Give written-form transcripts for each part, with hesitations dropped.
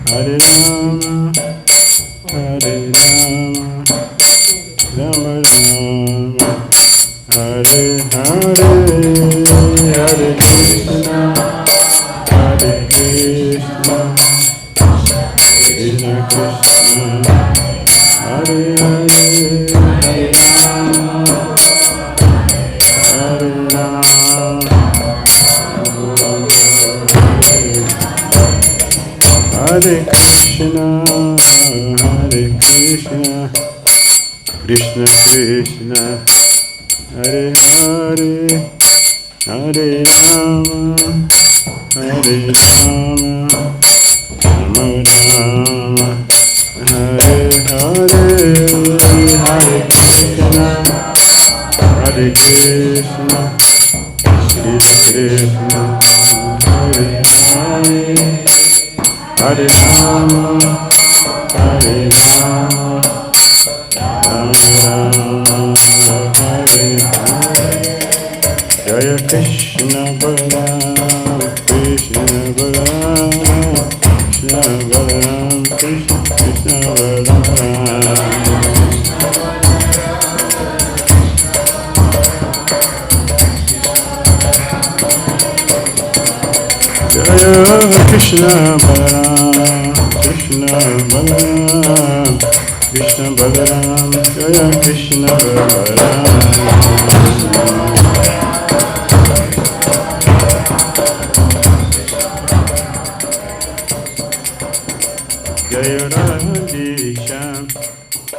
Hare Rama, Hare Rama, Rama Rama, Hare Hare, Hare Krishna, Hare Krishna, Krishna Krishna, Hare Hare, Hare Rama, Hare Rama, Hare Krishna, Hare Krishna, Krishna Krishna, Hare Hare, Hare Rama, Hare Rama, Rama Rama, Hare Hare, Hare Krishna, Hare Krishna, Krishna Krishna, Hare Hare, Hare Rama, Hare Rama, Rama Rama, Hare Hare. Jaya Krishna Balaram, Krishna Balaram, Krishna Balaram, Krishna Krishna Balaram. Jaya Krishna Balaram, Krishna Balaram, Krishna Balaram, Jaya Krishna Balaram. Jaya Radhisham,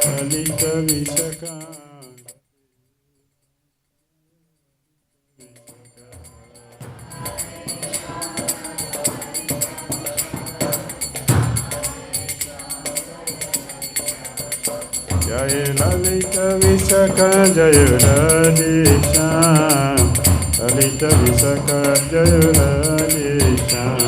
Lalita Visakha. Jaya Lalita Visakha, Jaya Radhisham, Lalita Visakha, Jaya Radhisham.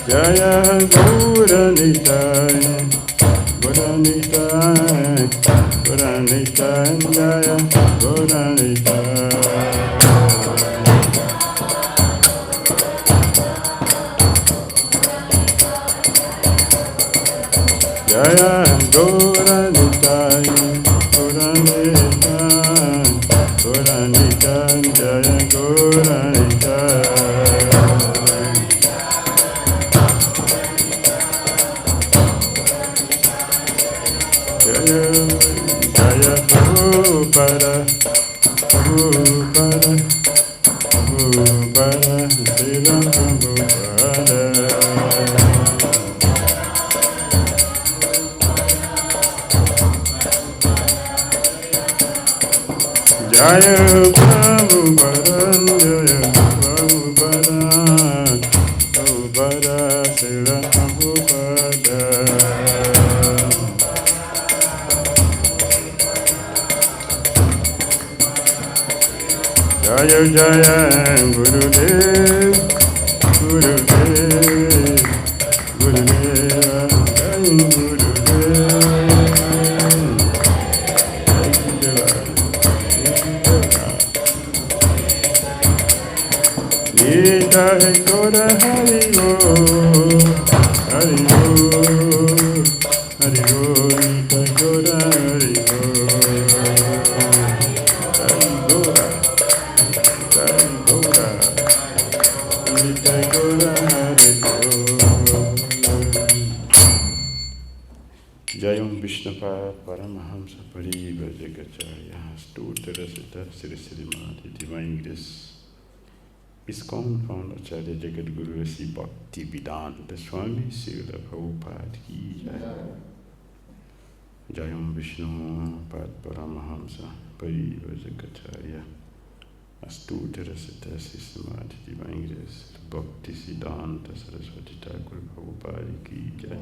Jaya Gauranitai, Gauranitai, Gauranitai, Jaya Gauranitai. Jaya Gauranitai, Gauranitai, Gauranitai, Jaya Gauranitai. Jaya Prabhupada, Prabhupada, Prabhupada, Srila Prabhupada. Jaya Prabhupada, Jaya Prabhupada, Prabhupada, Srila Prabhupada. Jaya Jaya Gurudev, Gurudev, Gurudev, Jai Gurudev. Nita Goda Hari Go, Hari Go, Hari Go, Nita Goda Hari Go. Jayam Vishnupad Paramahamsa Pariva Jagacharya Stutarasita Sri Srimati Divine Grace ISKCON founder Acharya Jagat Guru Sri Bhakti Vedanta Swami Srila Prabhupada Ki Jai. Jayam Vishnupad Paramahamsa Pariva Jagacharya Stutarasita Sri Srimati Divine Grace Bhakti Siddhanta Saraswati Thakur Prabhupada Ki Jai.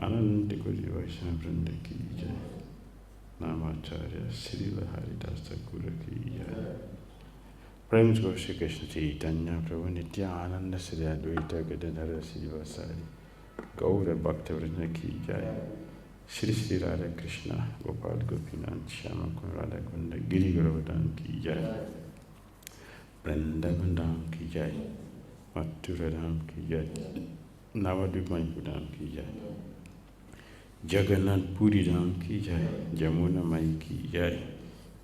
Anand Kuri Vaishnava Vrinda Ki Jai. Namacharya Srila Haridas Thakur Ki Jai. Prem Shri Krishna Chaitanya Prabhu Nityananda Sri Advaita Gadadhara Srivasari Gaura Bhakta Vrindana Ki Jai. Shri Shri Radha Krishna, Gopal Gopinath, Shama Kun Radha Kunda, Giri Govardhan Ki Jai, Vrindavan Dham Ki Jai, Mathura Dham Ki Jai, Navadvip Mayapur Dham Ki Jai, Jagannath Puri Dham Ki Jai, Jamuna Mai Ki Jai,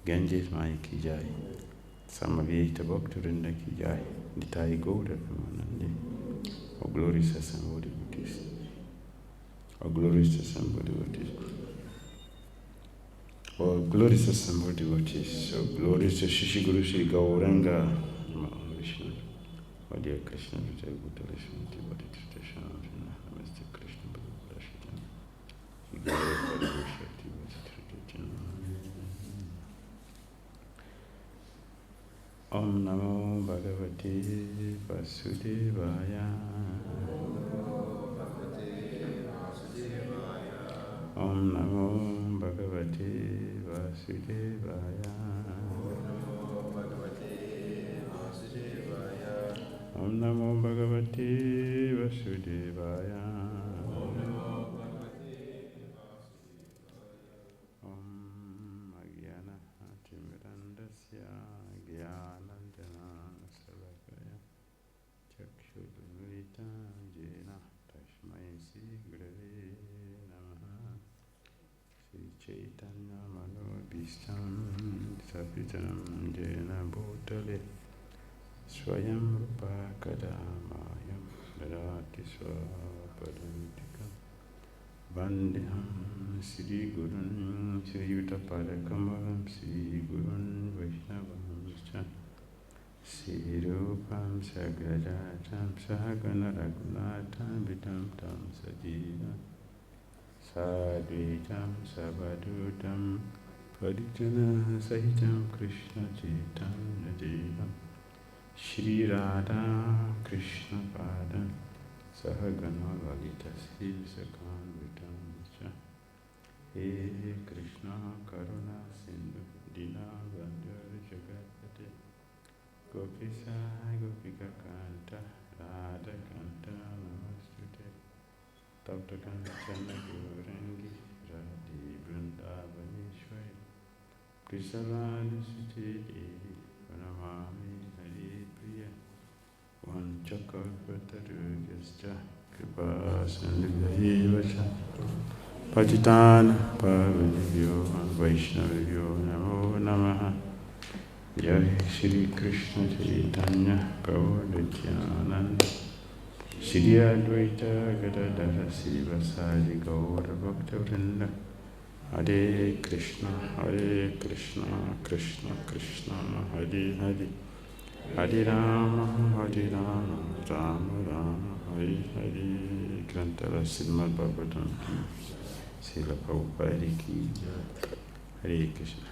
Ganges Mai Ki Jai, Samaveta Bhakti Vrinda Ki Jai, Nitai Gauda Premanande, O glorious assembled devotees, O glorious assembled devotees, O glorious assembled devotees, O glorious Shishi Guru Shri Gauranga, Vishnu, O dear Krishna, Vijay Bhutala Shanti, Bhati Tradition, Namaste Krishna, Bhagavad Gita, Guru Shakti, Bhati Tradition. Om Namo Bhagavate Vasudevaya. Om Namo Bhagavate Vasudevaya. Om Namo Bhagavate Vasudevaya. Om Agyana Timirandasya Gyanandana Salakaya Chakshudamrita Jena Tashmai Sri Gurave Namaha Sri Chaitanya Manobhishtam Sapitam Jena Bhutale Swayam Rupa Kadamayam Dadati Swapadantikam Vandeham Sri Gurun Sri Yutapadakamalam Sri Gurun Vaishnavam Sri Rupam Sagrajatam Sahagana Raghunatham Vidam Tam Sajivam Sadvitam Sabadutam Parijana Sahitam Krishna Chaitanya Devam Shri Radha Krishna Padam Sahagana Lalita Sri Sakan Vitam He Krishna Karuna Sindhu Dina Bandhur Jagatpate Gopisa Gopika Kanta Radha Kanta Namastute Tapta Kanchana Gaurangi Radhi Vrindavaneshwari Krishavani Sute Devi Pranamami Hari Priya Vanchakalpatarujascha Kripa Sandhyayevacha Patitana Pavanebhyo Vaishnavibhyo Namo Namaha Jai Shri Krishna Chaitanya Gaur Nityananda Shri Advaita Gadadhara Sivasadi Gaura Bhakta Vrinda Hare Krishna Krishna Krishna Hare Hare Hare Rama Rama Rama Hare Hare Grantara Srimad Bhagavatam Ki Srila Prabhupada Ki Jai. Hare Krishna.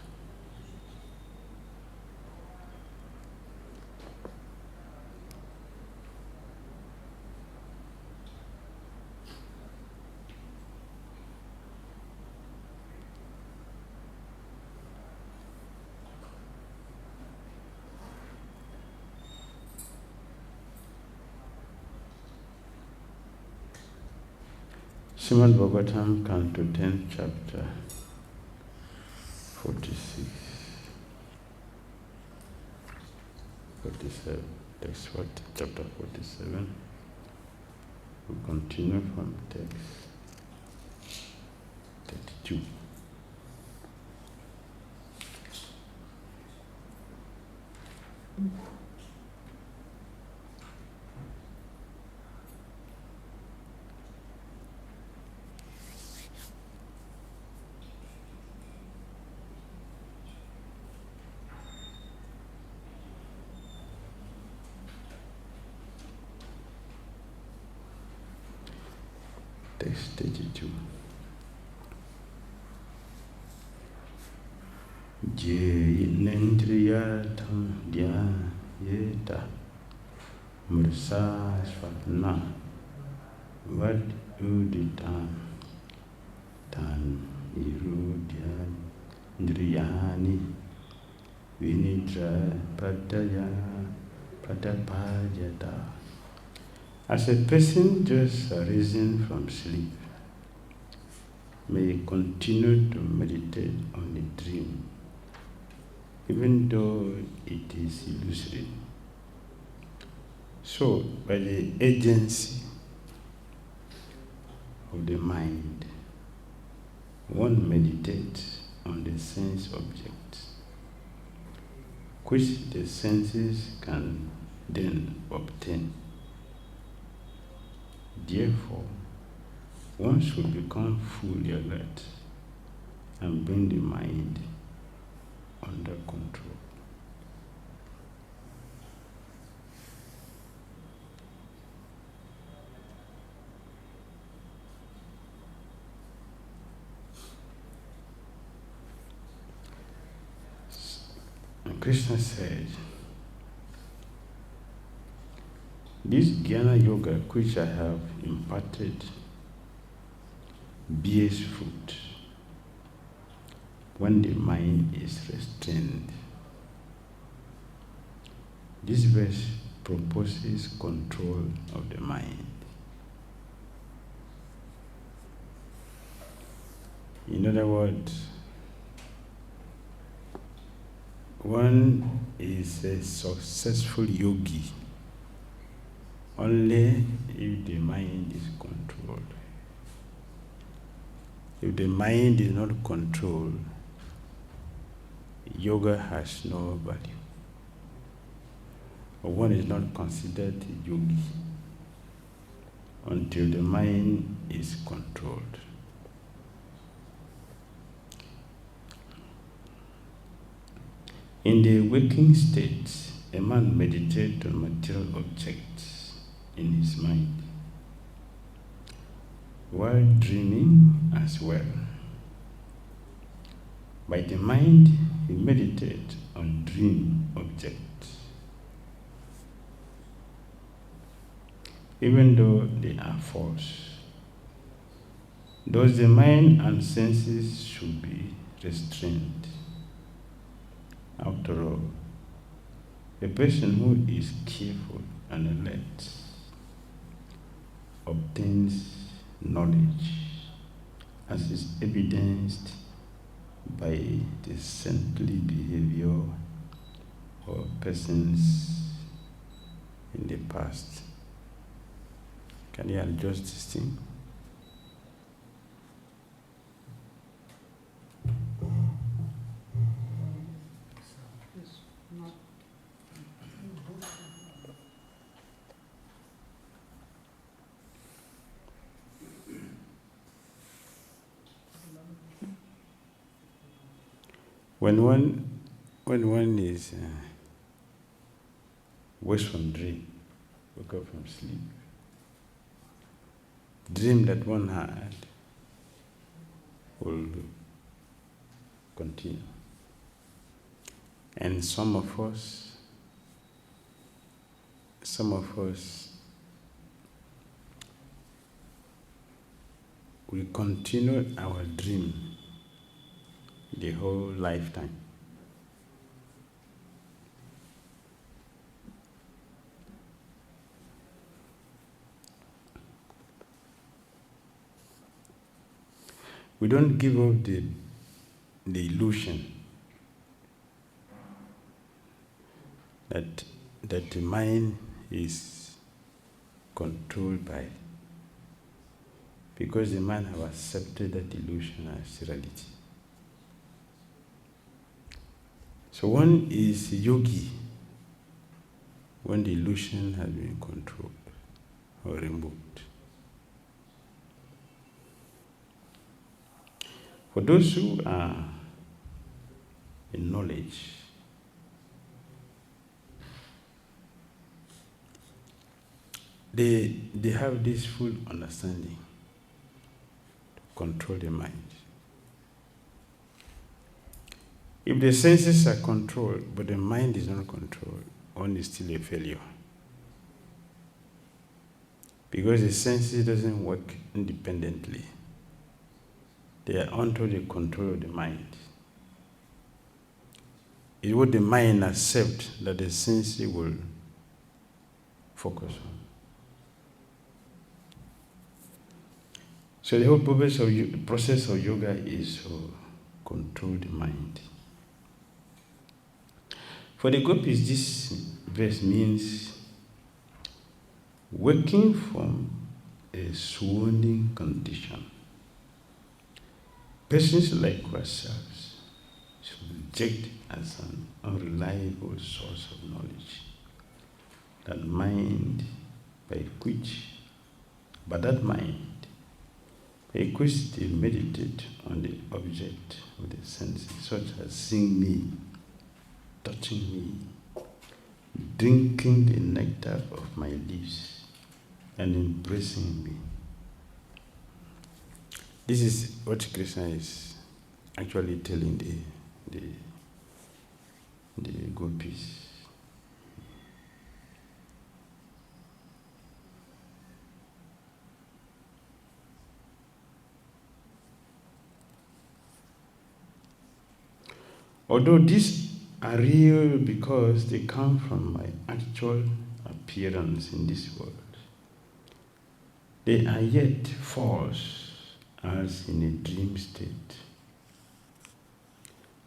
Srimad Bhagavatam, Canto 10, Chapter 46, 47, text what? Chapter 47. We'll continue from text 32. Text 32. Jayinendriyatam dhyayeta mursa svapna vad uditam tan irudyan indriyani vinidra padaya padapajata. As a person just arisen from sleep, may continue to meditate on the dream, even though it is illusory. So, by the agency of the mind, one meditates on the sense objects, which the senses can then obtain. Therefore, one should become fully alert and bring the mind under control. And Krishna said, this Jnana Yoga which I have imparted bears fruit when the mind is restrained. This verse proposes control of the mind. In other words, one is a successful yogi only if the mind is controlled. If the mind is not controlled, yoga has no value. Or one is not considered a yogi until the mind is controlled. In the waking state, a man meditates on material objects in his mind, while dreaming as well. By the mind, he meditates on dream objects, even though they are false. Thus the mind and senses should be restrained. After all, a person who is careful and alert obtains knowledge, as is evidenced by the saintly behavior of persons in the past. Can you adjust this thing? When one is wakes from dream, wake up from sleep, dream that one had will continue. And some of us will continue our dream the whole lifetime. We don't give up the illusion that the mind is controlled by, because the mind have accepted that illusion as reality. So one is a yogi when the illusion has been controlled or removed. For those who are in knowledge, they have this full understanding to control the mind. If the senses are controlled, but the mind is not controlled, one is still a failure. Because the senses doesn't work independently. They are under the control of the mind. It's what the mind accepts that the senses will focus on. So the whole process of yoga is to control the mind. For the gopis, this verse means waking from a swooning condition. Persons like ourselves should reject as an unreliable source of knowledge that mind by which they meditate on the object of the senses, such as seeing me, touching me, drinking the nectar of my lips, and embracing me. This is what Krishna is actually telling the gopis. Although these are real because they come from my actual appearance in this world, they are yet false as in a dream state.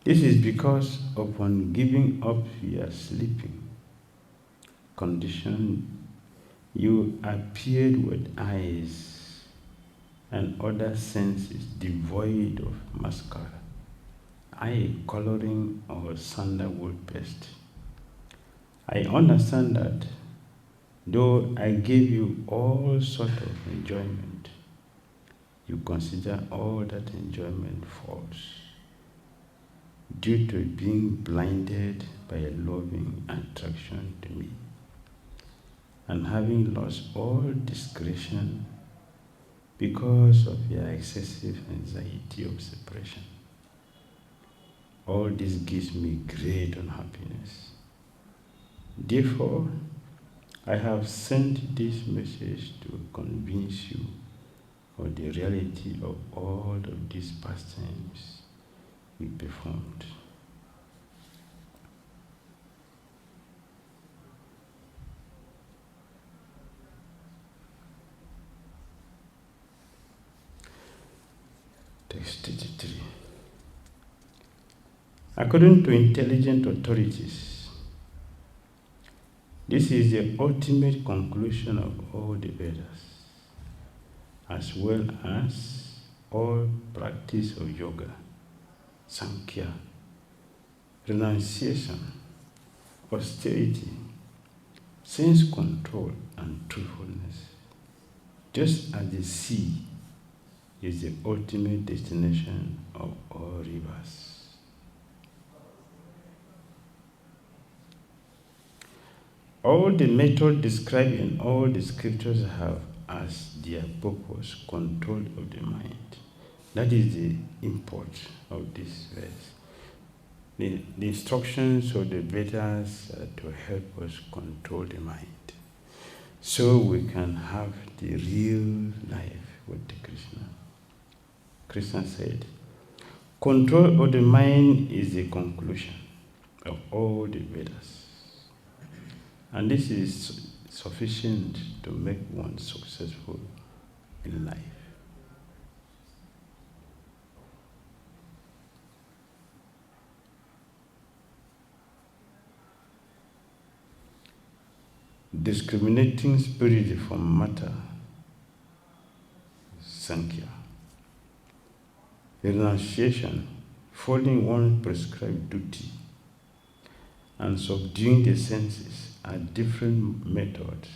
This is because upon giving up your sleeping condition, you appeared with eyes and other senses devoid of mascara, eye coloring, or sandalwood paste. I understand that though I gave you all sort of enjoyment, you consider all that enjoyment false due to being blinded by a loving attraction to me and having lost all discretion because of your excessive anxiety of separation. All this gives me great unhappiness. Therefore, I have sent this message to convince you of the reality of all of these pastimes we performed. Text 33. According to intelligent authorities, this is the ultimate conclusion of all the Vedas, as well as all practice of yoga, Sankhya, renunciation, austerity, sense control, and truthfulness. Just as the sea is the ultimate destination of all rivers. All the methods described in all the scriptures have as their purpose control of the mind. That is the import of this verse. The instructions of the Vedas are to help us control the mind, so we can have the real life with the Krishna. Krishna said, control of the mind is the conclusion of all the Vedas. And this is sufficient to make one successful in life. Discriminating spirit from matter, Sankhya. Renunciation, following one's prescribed duty, and subduing the senses are different methods,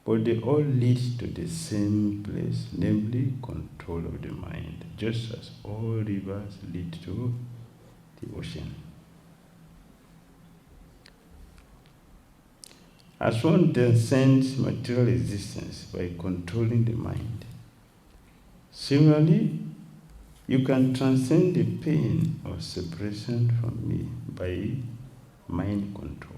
but they all lead to the same place, namely control of the mind, just as all rivers lead to the ocean. As one transcends material existence by controlling the mind, similarly, you can transcend the pain of separation from me by mind control.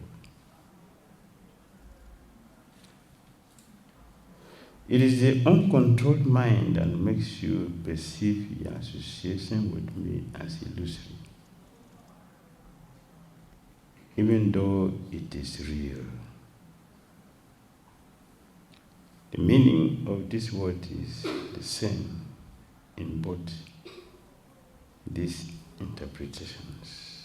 It is the uncontrolled mind that makes you perceive your association with me as illusory, even though it is real. The meaning of this word is the same in both these interpretations.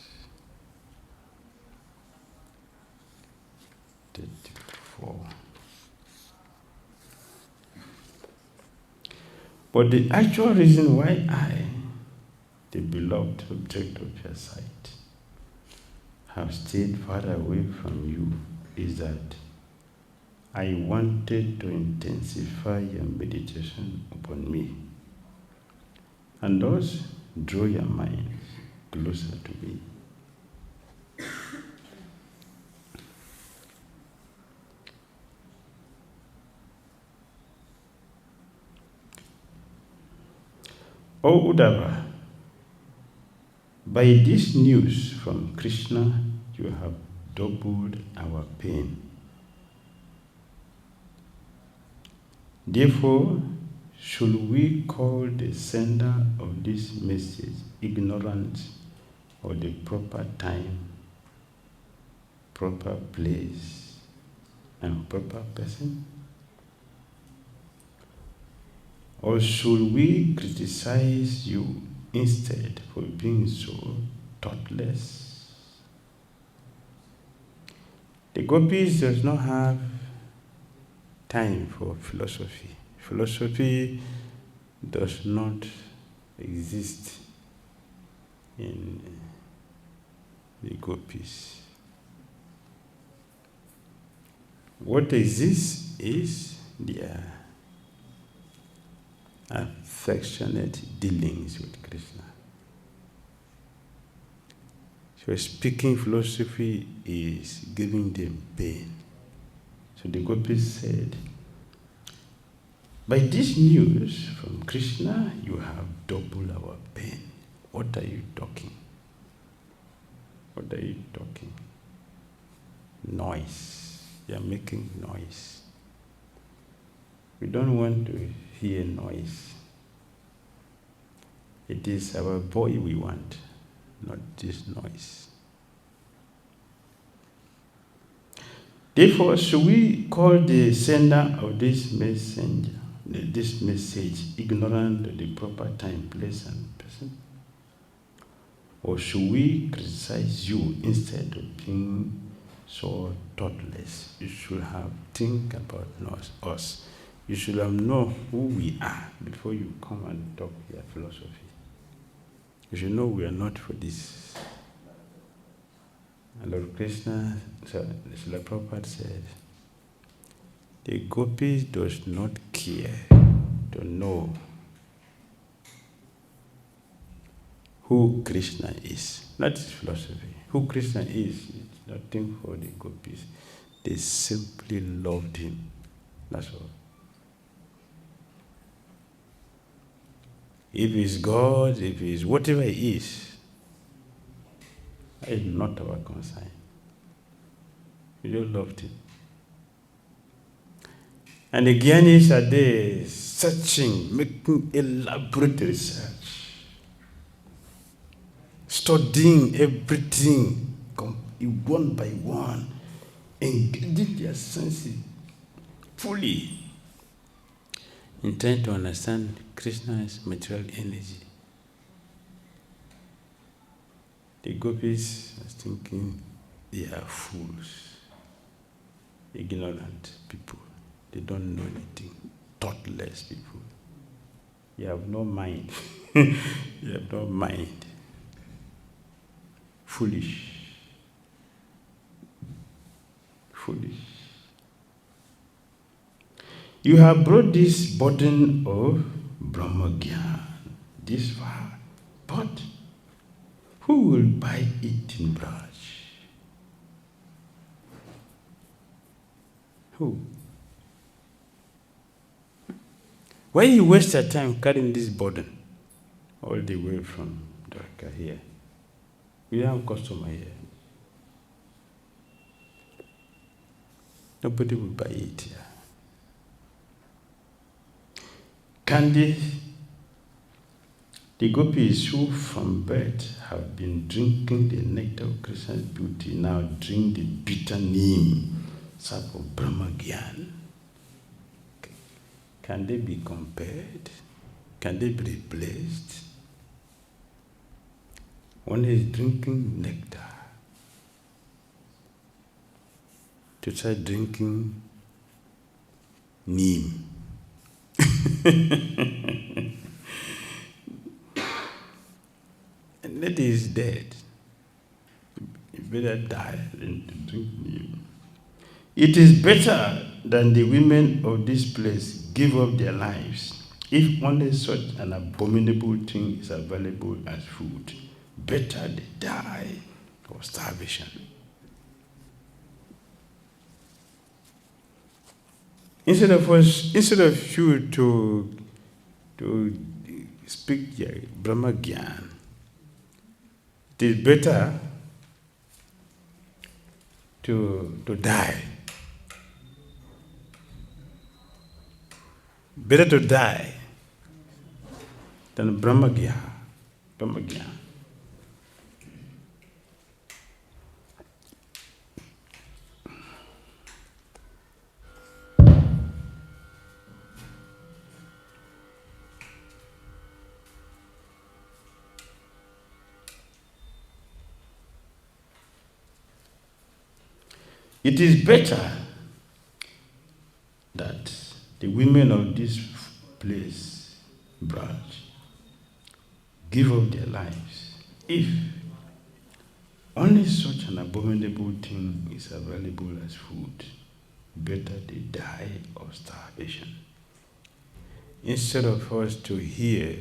34. But the actual reason why I, the beloved object of your sight, have stayed far away from you is that I wanted to intensify your meditation upon me and thus draw your mind closer to me. O Uddhava, by this news from Krishna, you have doubled our pain. Therefore, should we call the sender of this message ignorant of the proper time, proper place, and proper person? Or should we criticize you instead for being so thoughtless? The gopis does not have time for philosophy. Philosophy does not exist in the gopis. What exists is their affectionate dealings with Krishna. So speaking philosophy is giving them pain. So the gopis said, by this news from Krishna, you have doubled our pain. What are you talking? What are you talking? Noise. You are making noise. We don't want to hear noise. It is our boy we want, not this noise. Therefore, should we call the sender of this message ignorant of the proper time, place, and person? Or should we criticize you instead of being so thoughtless? You should have think about us. You should have known who we are before you come and talk your philosophy. You should know we are not for this. And Lord Krishna, Srila Prabhupada said, the gopis does not care to know who Krishna is. Not his philosophy. Who Krishna is nothing for the gopis. They simply loved him. That's all. If he's God, if he's whatever he is, that is not our concern. We just loved him. And the Gyanis are there searching, making elaborate research, studying everything one by one, engaging their senses fully in trying to understand Krishna's material energy. The gopis are thinking they are fools, ignorant people. They don't know anything. Thoughtless people. You have no mind. You have no mind. Foolish. Foolish. You have brought this burden of bhramara-gīta this far, but who will buy it in Braj? Who? Why you waste your time carrying this burden all the way from Dwarka here? We have a customer here. Nobody will buy it here. Can the gopis who from birth have been drinking the nectar of Krishna's beauty now drink the bitter neem, sap of bhramara-gīta? Can they be compared? can they be replaced? One is drinking nectar. To try drinking neem. And that is dead. You better die than to drink neem. It is better than the women of this place give up their lives. If only such an abominable thing is available as food, better they die of starvation. Instead of you to speak bhramara-gīta, it is better to die. Better to die than bhramara-gīta. Bhramara-gīta. It is better that the women of this place, branch, give up their lives if only such an abominable thing is available as food. Better they die of starvation. Instead of us to hear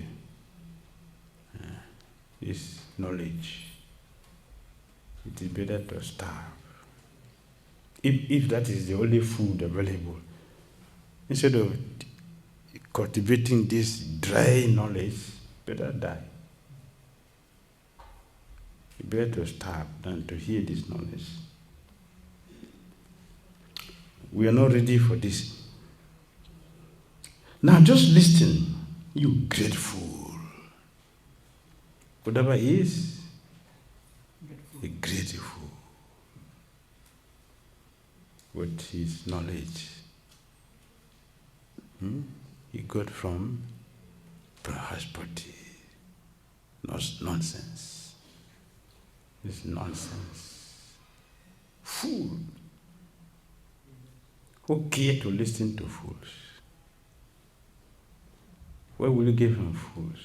this knowledge, it is better to starve. If that is the only food available, instead of cultivating this dry knowledge, better die. It's better to starve than to hear this knowledge. We are not ready for this. Now just listen, you great fool. Whatever is, a great fool. With his knowledge, he got from Brahaspati. Nonsense. This nonsense. Fool. Who care to listen to fools? Why will you give him fools?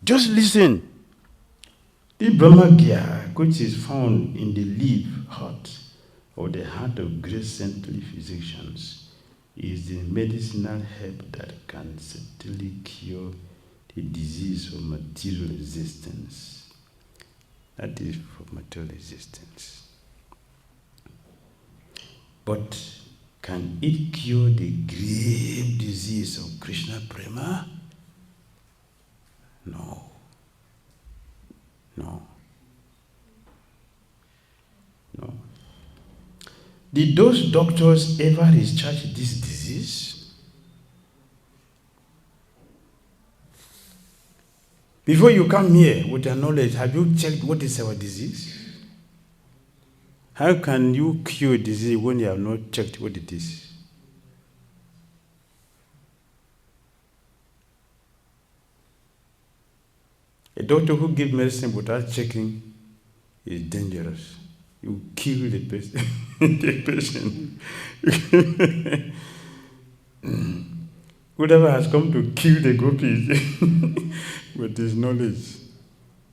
Just listen. The bhramara-gīta, which is found in the leaf heart of the heart of great saintly physicians, is the medicinal herb that can certainly cure the disease of material resistance. That is for material resistance. But can it cure the grave disease of Krishna prema? No. Did those doctors ever research this disease? Before you come here with your knowledge, have you checked what is our disease? How can you cure a disease when you have not checked what it is? A doctor who gives medicine without checking is dangerous. You kill the patient. The patient. Whoever has come to kill the gopis with his knowledge.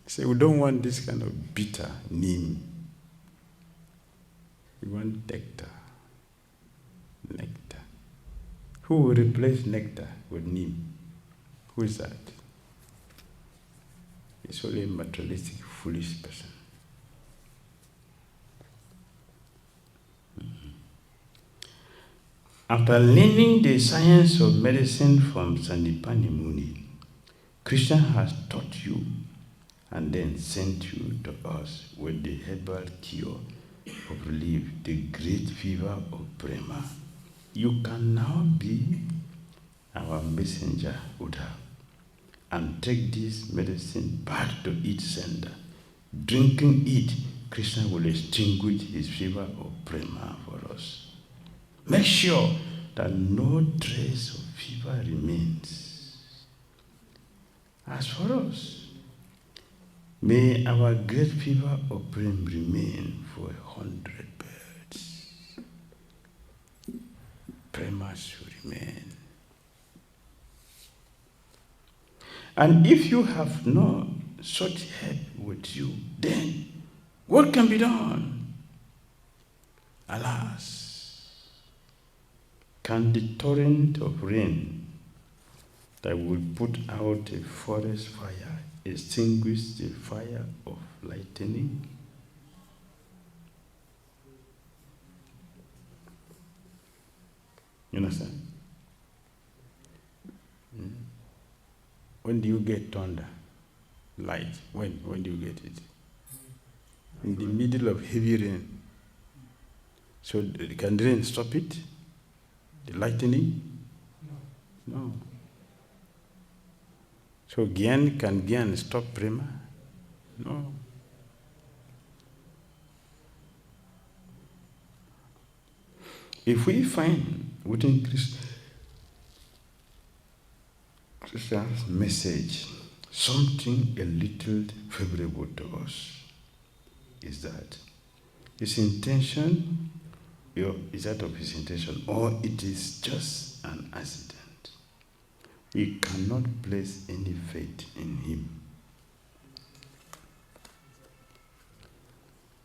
Say, we don't want this kind of bitter neem. We want nectar. Nectar. Who will replace nectar with neem? Who is that? It's only a materialistic, foolish person. After learning the science of medicine from Sanipani Muni, Krishna has taught you and then sent you to us with the herbal cure of relief, the great fever of prema. You can now be our messenger, Uddha, and take this medicine back to its sender. Drinking it, Krishna will extinguish his fever of prema for us. Make sure that no trace of fever remains. As for us, may our great fever of prem remain for 100 birds. Prema should remain. And if you have no such help with you, then what can be done? Alas, can the torrent of rain that will put out a forest fire extinguish the fire of lightning? You understand? When do you get thunder? Light. When do you get it? In the middle of heavy rain. So can the rain stop it? The lightning? No. So can Gyan stop Prema? No. If we find within Krishna's message something a little favorable to us, is that his intention is that of his intention, or it is just an accident. We cannot place any faith in him.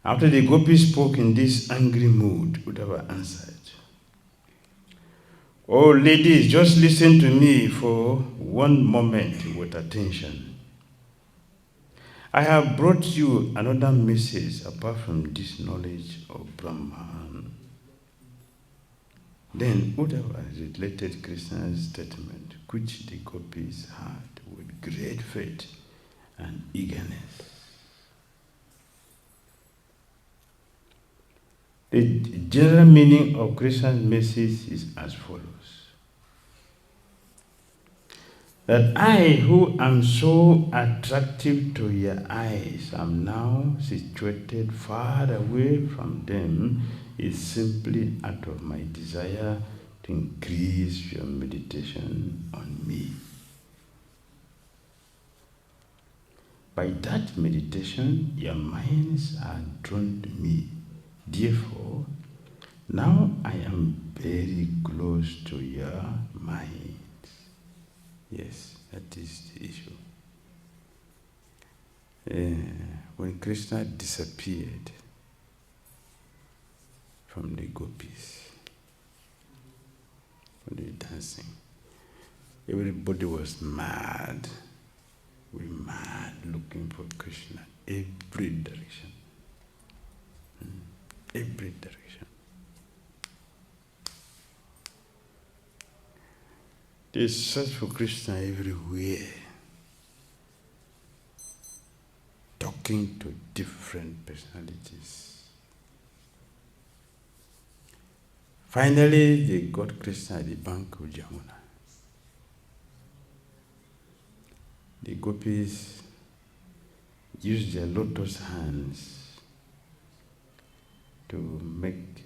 After the gopis spoke in this angry mood, Uddhava answered, "Oh ladies, just listen to me for one moment with attention. I have brought you another message apart from this knowledge of Brahman." Then Uddhava related Krishna's statement, which the gopis heard with great faith and eagerness. The general meaning of Krishna's message is as follows: that I, who am so attractive to your eyes, am now situated far away from them, is simply out of my desire to increase your meditation on me. By that meditation, your minds are drawn to me. Therefore, now I am very close to your mind. Yes, that is the issue. When Krishna disappeared from the gopis, when they were dancing, everybody was mad. We were mad looking for Krishna, every direction. Every direction. They search for Krishna everywhere, talking to different personalities. Finally, they got Krishna at the bank of Jamuna. The gopis used their lotus hands to make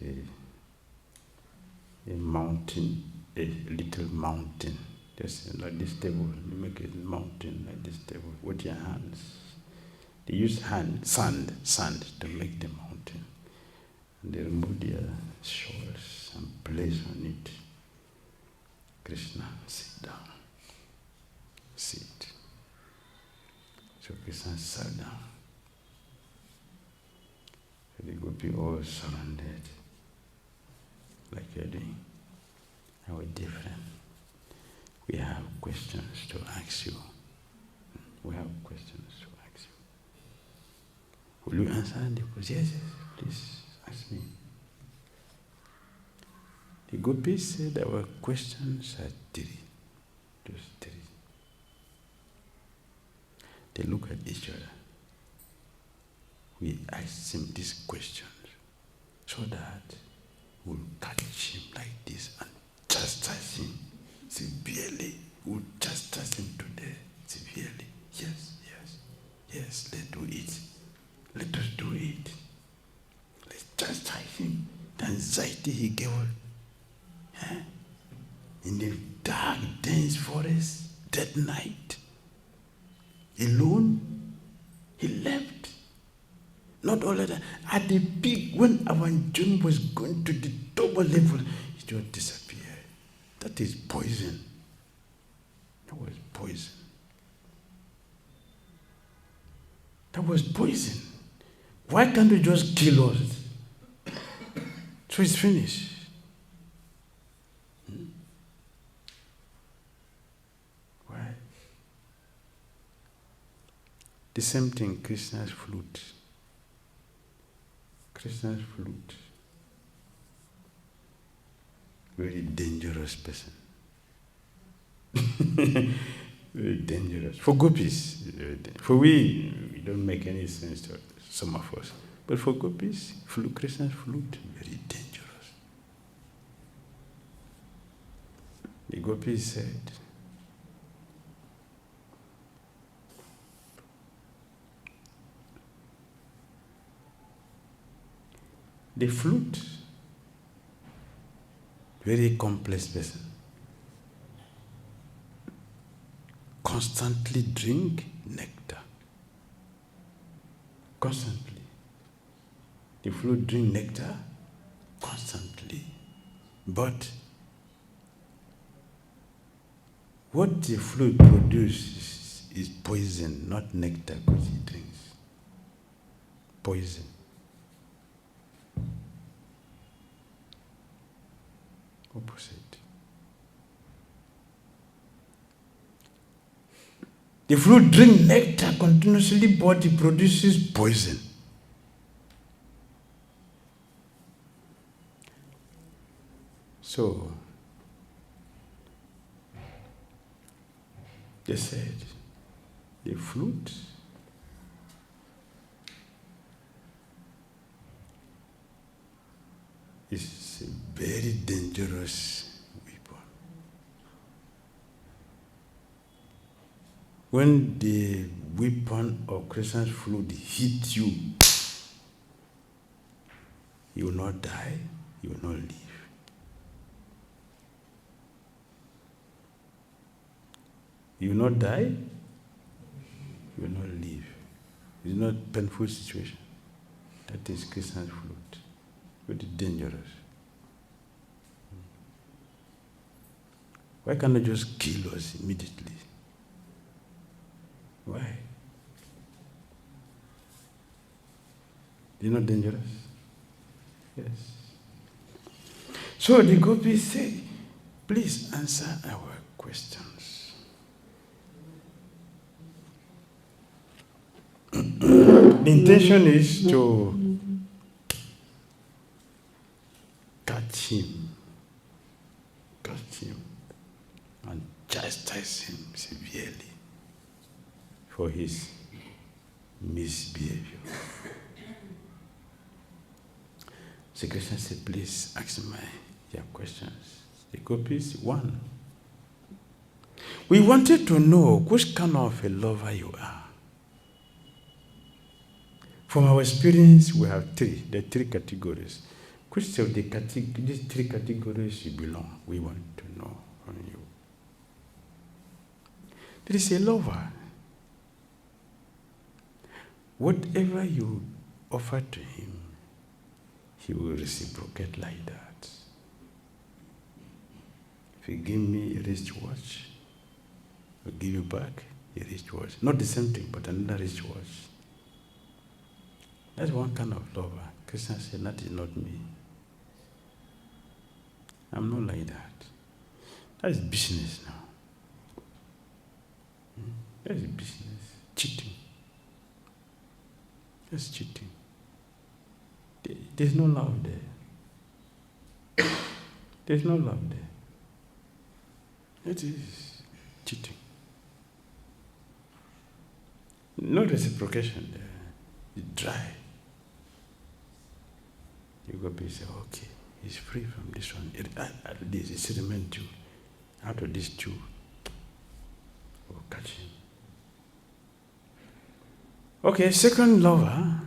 a mountain, a little mountain, just like this table. You make a mountain like this table with your hands. They use sand to make the mountain. And they remove their shawls and place on it. Krishna, sit down. Sit. So Krishna sat down. So the gopi all surrounded, like you're doing. Now we're different. We have questions to ask you. We have questions to ask you. Will you answer the questions? Yes, please ask me. The gopis said our questions are three. Just three. They look at each other. We ask him these questions so that we'll catch him like this and chastise him severely. We'll chastise him today severely. Yes, let's do it. Let us do it. Let's chastise him. The anxiety he gave us in the dark, dense forest, that night, alone, he left. Not only that, at the peak, when our journey was going to the double level, he just disappeared. That is poison. That was poison. That was poison. Why can't you just kill us? So it's finished. Why? The same thing, Krishna's flute. Krishna's flute. Very dangerous person. Very dangerous. For gopis, for we don't make any sense to some of us. But for gopis, Krishna's flute, very dangerous. The gopis said, the flute, very complex person, constantly drink nectar. Constantly. The flute drink nectar constantly. But what the flute produces is poison, not nectar, because he drinks. Poison. Opposite. The flute drink nectar continuously, but it produces poison. So, they said, the flute is a very dangerous weapon. When the weapon of Krishna's flute hits you, you will not die, you will not live. You will not die, you will not live. It's not a painful situation. That is Krishna's flute. Very dangerous. Why can't they just kill us immediately? Why? It's not dangerous? Yes. So the gopis say, please answer our questions. The intention is to catch him, and chastise him severely for his misbehavior. So Krishna said, please ask your questions. The gopis, one. We wanted to know which kind of a lover you are. From our experience, we have the three categories. Which of these three categories you belong? We want to know from you. There is a lover. Whatever you offer to him, he will reciprocate like that. If you give me a wristwatch, I'll give you back a wristwatch. Not the same thing, but another wristwatch. That's one kind of lover. Krishna said, that is not me. I'm not like that. That is business now. That is business. Cheating. That's cheating. There's no love there. There's no love there. It is cheating. No reciprocation there. It's dry. You go be say, okay, he's free from this one. At least it's remain two. Out of these two, we'll catch him. Okay, second lover.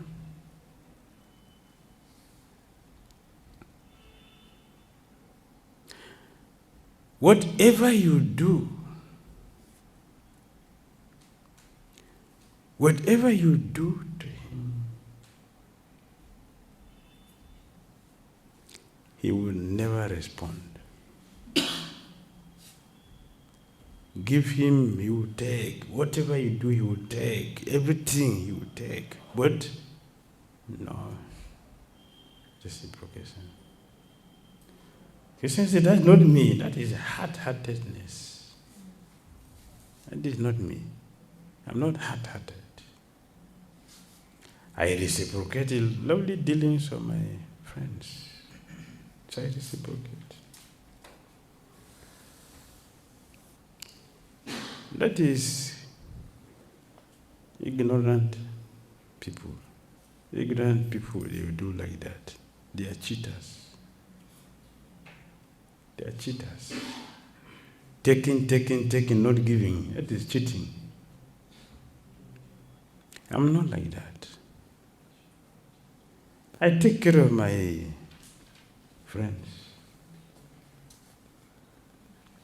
whatever you do, whatever you do to him, he will never respond. Give him, he will take. Whatever you do, he will take. Everything he will take. But no, reciprocation. Christian said, that's not me. That is hard-heartedness. That is not me. I'm not hard-hearted. I reciprocate the lovely dealings of my friends. So I reciprocate. That is ignorant people. Ignorant people, they will do like that. They are cheaters. They are cheaters. Taking, not giving. That is cheating. I'm not like that. I take care of my friends.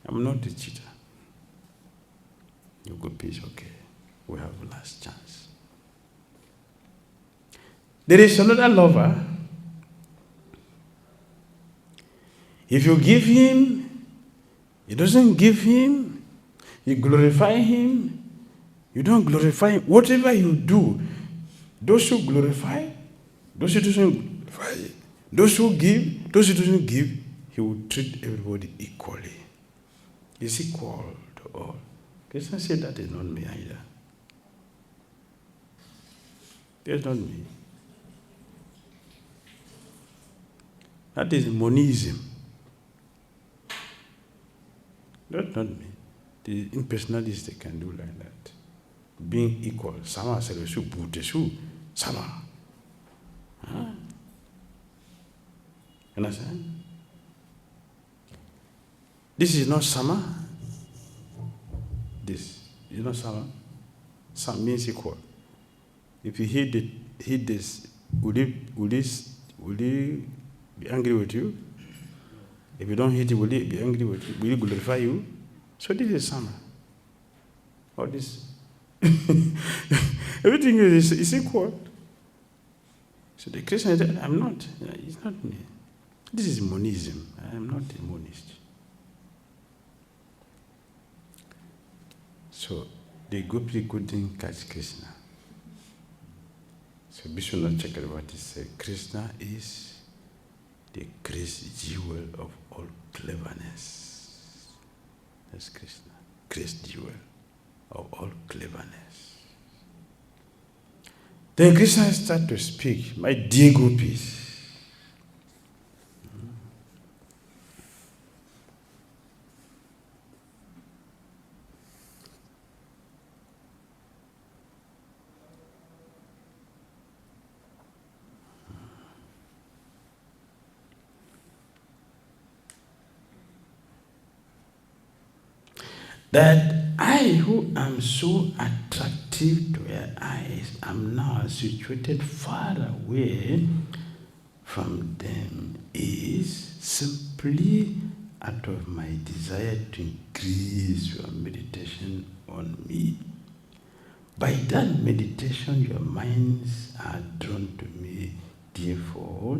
I'm not a cheater. You go, peace, okay. We have last chance. There is another lover. If you give him, he doesn't give him. You glorify him. You don't glorify him. Whatever you do, those who glorify, those who doesn't glorify, those who give, those who doesn't give, he will treat everybody equally. He's equal to all. Christian said that is not me either. That's not me. That is monism. That's not me. The impersonalists, they can do like that. Being equal. Sama seresu butesu. Sama. Understand? This is not sama. This is not sama. Sama means equal. If you hit this, will he be angry with you? If you don't hit it, will he be angry with you? Will he glorify you? So this is sama. Or this. Everything is equal. So the Christian said, I'm not. It's not me. This is monism. I am not a monist. So the Gopi couldn't catch Krishna. So Vishwanath Chakravarti said, Krishna is the grace jewel of all cleverness. That's Krishna. Grace jewel of all cleverness. Then Krishna started to speak, my dear gopis. That I who am so attractive to your eyes am now situated far away from them is simply out of my desire to increase your meditation on me. By that meditation, your minds are drawn to me. Therefore,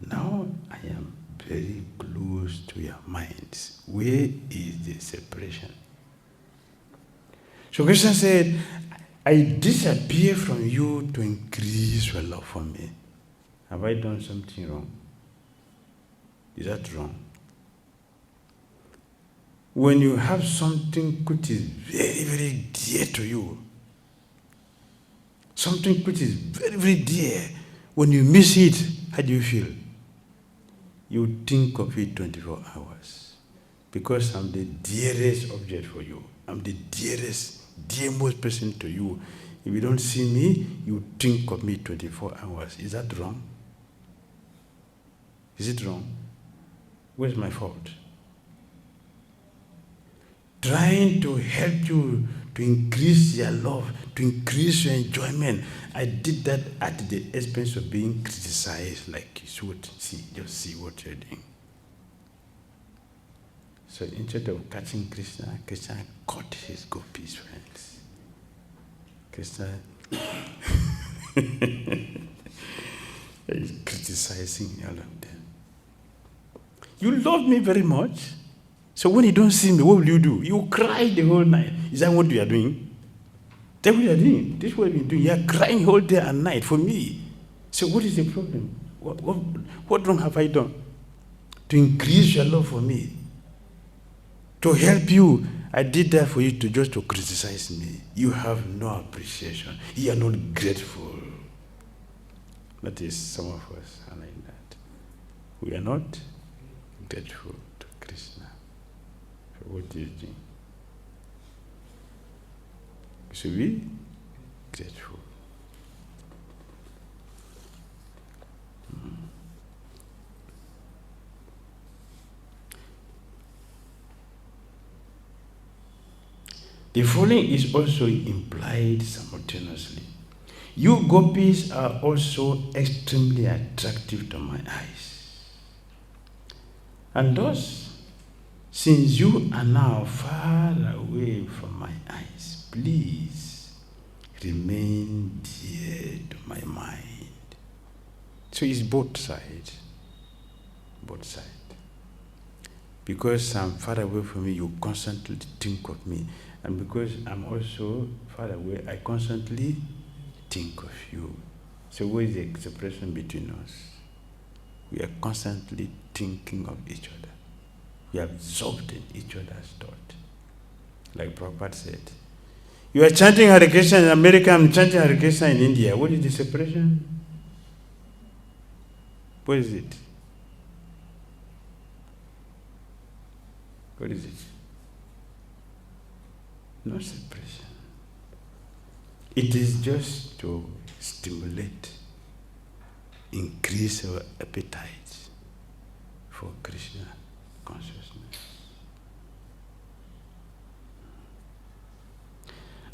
now I am very close to your minds. Where is the separation? So Krishna said, I disappear from you to increase your love for me. Have I done something wrong? Is that wrong? When you have something which is very, very dear to you, something which is very, very dear, when you miss it, how do you feel? You think of it 24 hours. Because I'm the dearest object for you. I'm the dearest person to you. If you don't see me, you think of me 24 hours. Is that wrong? Is it wrong? Where's my fault? Trying to help you to increase your love, to increase your enjoyment. I did that at the expense of being criticized, like you should see, just see what you're doing. So instead of catching Krishna, Krishna caught his gopis, friends. Krishna is criticizing all of them. You love me very much, so when you don't see me, what will you do? You cry the whole night. Is that what you are doing? That's what you are doing. This is what you are doing. You are crying whole day and night for me. So what is the problem? What wrong have I done? To increase your love for me. To help you. I did that for you to criticize me. You have no appreciation. You are not grateful. That is, some of us are like that. We are not grateful to Krishna for what he is doing. We should be grateful. The following is also implied simultaneously. You gopis are also extremely attractive to my eyes. And thus, since you are now far away from my eyes, please remain dear to my mind. So it's both sides. Both sides. Because I'm far away from you, you constantly think of me. And because I'm also far away, I constantly think of you. So what is the separation between us? We are constantly thinking of each other. We are absorbed in each other's thought. Like Prabhupada said, you are chanting Hare Krishna in America, I'm chanting Hare Krishna in India. What is the separation? What is it? What is it? No separation. It is just to stimulate, increase our appetite for Krishna consciousness.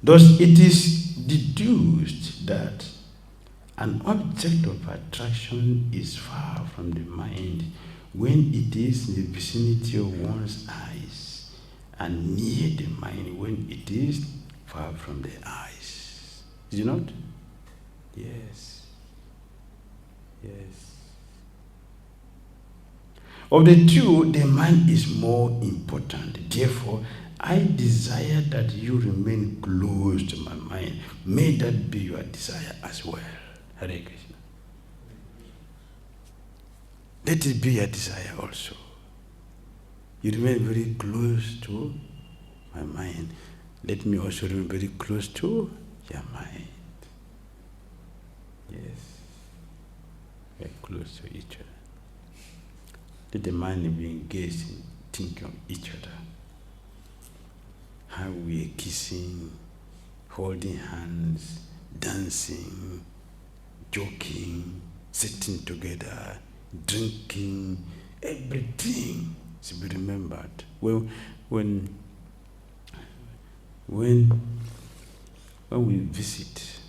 Thus, it is deduced that an object of attraction is far from the mind when it is in the vicinity of one's eyes, and near the mind when it is far from the eyes. Is it not? Yes. Yes. Of the two, the mind is more important. Therefore, I desire that you remain close to my mind. May that be your desire as well. Hare Krishna. Let it be your desire also. You remain very close to my mind. Let me also remain very close to your mind. Yes. We are close to each other. Let the mind be engaged in thinking of each other. How we are kissing, holding hands, dancing, joking, sitting together, drinking, everything should be remembered. When we visit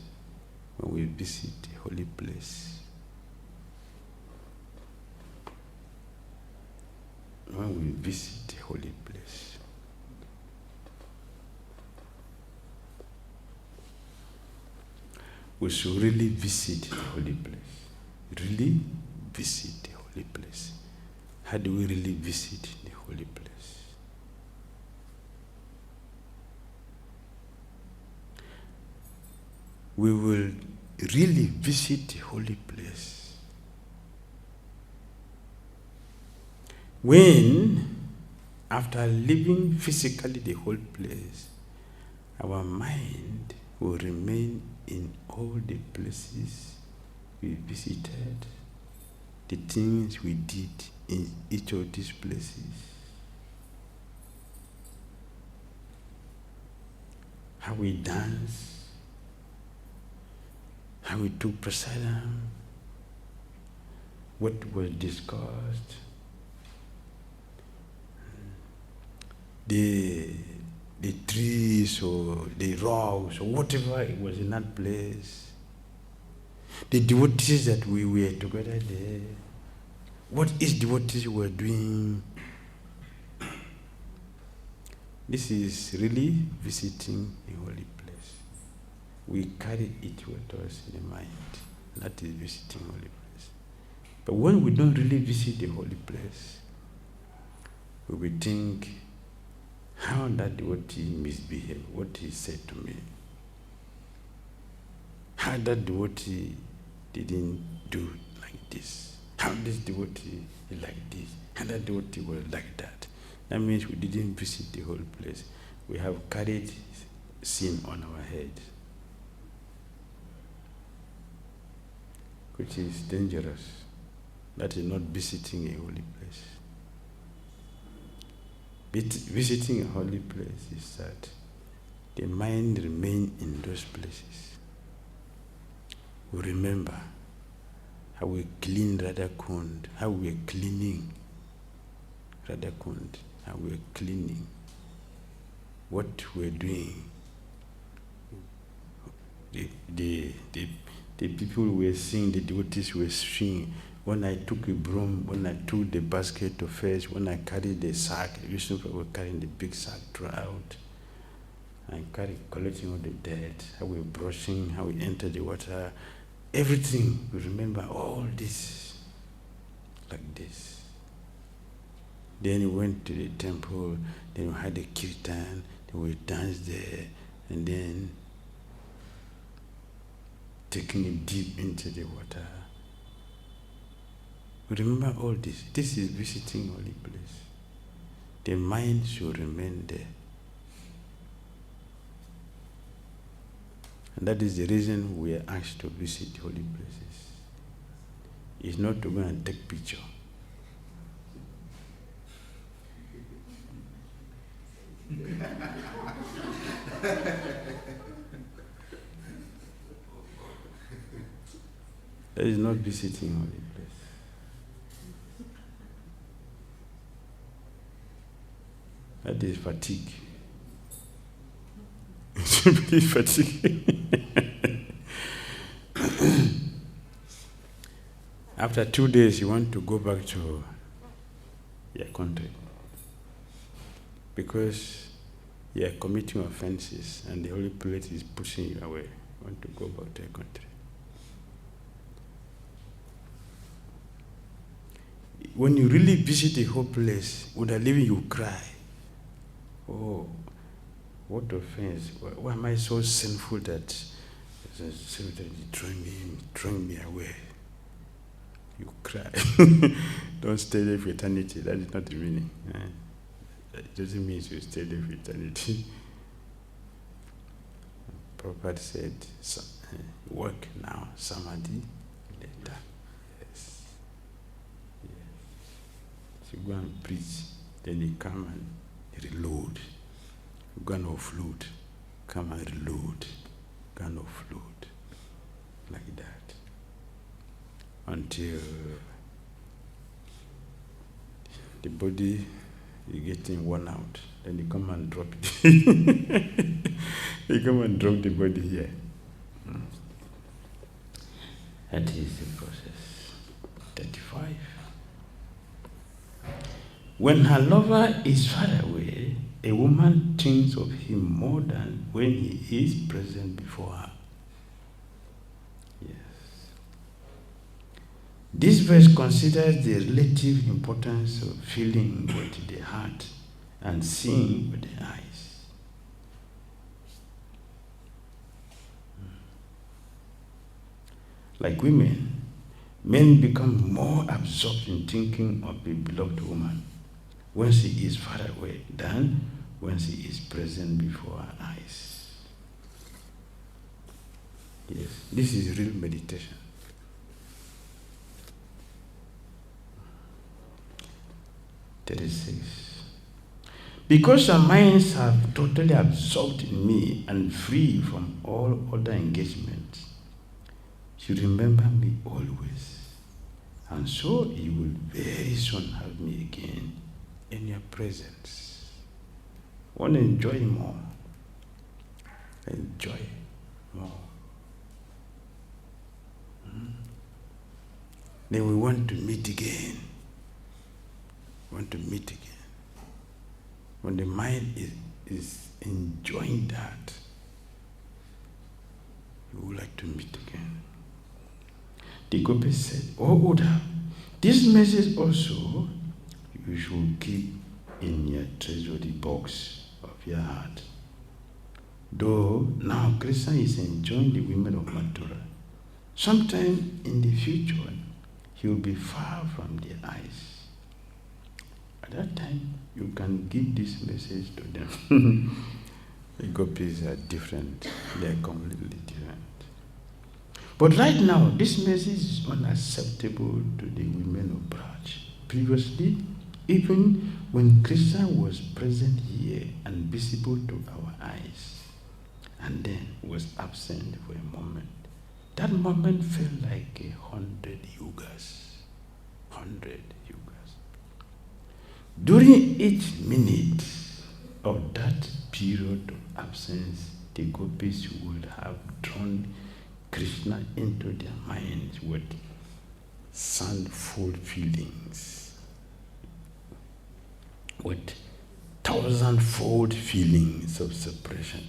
a holy place, we should really visit the holy place. Really visit the holy place. How do we really visit the holy place? We will really visit the holy place when, after leaving physically the whole place, our mind will remain in all the places we visited, the things we did in each of these places. How we danced, how we took prasadam, what was discussed, the trees or the rocks or whatever it was in that place, the devotees that we were together there, what each devotees were doing, This is really visiting a holy place. We carry it with us in the mind. That is visiting holy place. But when we don't really visit the holy place, we will think, how that devotee misbehaved, what he said to me. How that devotee didn't do like this. How this devotee is like this. How that devotee was like that. That means we didn't visit the whole place. We have carried sin on our head, which is dangerous. That is not visiting a holy place. Visiting a holy place is that the mind remains in those places. We remember how we clean Radha Kund, how we are cleaning Radha Kund, how we are cleaning what we are doing. The people were seeing, the devotees were seeing. When I took a broom, when I took the basket to fetch, when I carried the sack, usually we were carrying the big sack throughout. I collecting all the dirt, how we were brushing, how we entered the water, everything. We remember all this, like this. Then we went to the temple, then we had the kirtan, then we danced there, and then taking it deep into the water. We remember all this. This is visiting holy place. The mind should remain there. And that is the reason we are asked to visit holy places. It's not to go and take picture. That is not visiting holy place. That is fatigue. Simply fatigue. After 2 days, you want to go back to your country because you are committing offenses and the holy place is pushing you away. You want to go back to your country. When you really visit a whole place, without leaving, you cry. Oh, what offense? Why am I so sinful that you throwing me away? You cry. Don't stay there for eternity. That is not the meaning. It doesn't mean you stay there for eternity. Prabhupada said, work now, samadhi later. Yes. So go and preach, then you come and reload. Go and offload. Come and reload. Go and offload. Like that. Until the body is getting worn out. Then you come and drop it. You come and drop the body here. That is the process. 35. When her lover is far away, a woman thinks of him more than when he is present before her. Yes. This verse considers the relative importance of feeling with the heart and seeing with the eyes. Like women, men become more absorbed in thinking of a beloved woman when she is far away than when she is present before our eyes. Yes, this is real meditation. Because our minds have totally absorbed in me and free from all other engagements, you remember me always, and so you will very soon have me again in your presence. Want to enjoy more. Enjoy more. Then we want to meet again. Want to meet again. When the mind is is enjoying that, you would like to meet again. The gopis said, "Oh Uddha, this message also you should keep in your treasury box of your heart. Though now Krishna is enjoying the women of Mathura, sometime in the future he will be far from their eyes. At that time, you can give this message to them." The gopis are different. They are completely different. But right now, this message is unacceptable to the women of Braj. Previously, even when Krishna was present here and visible to our eyes, and then was absent for a moment, that moment felt like 100 yugas. 100 yugas. During each minute of that period of absence, the gopis would have drawn Krishna into their minds with soundful feelings, with thousandfold feelings of separation.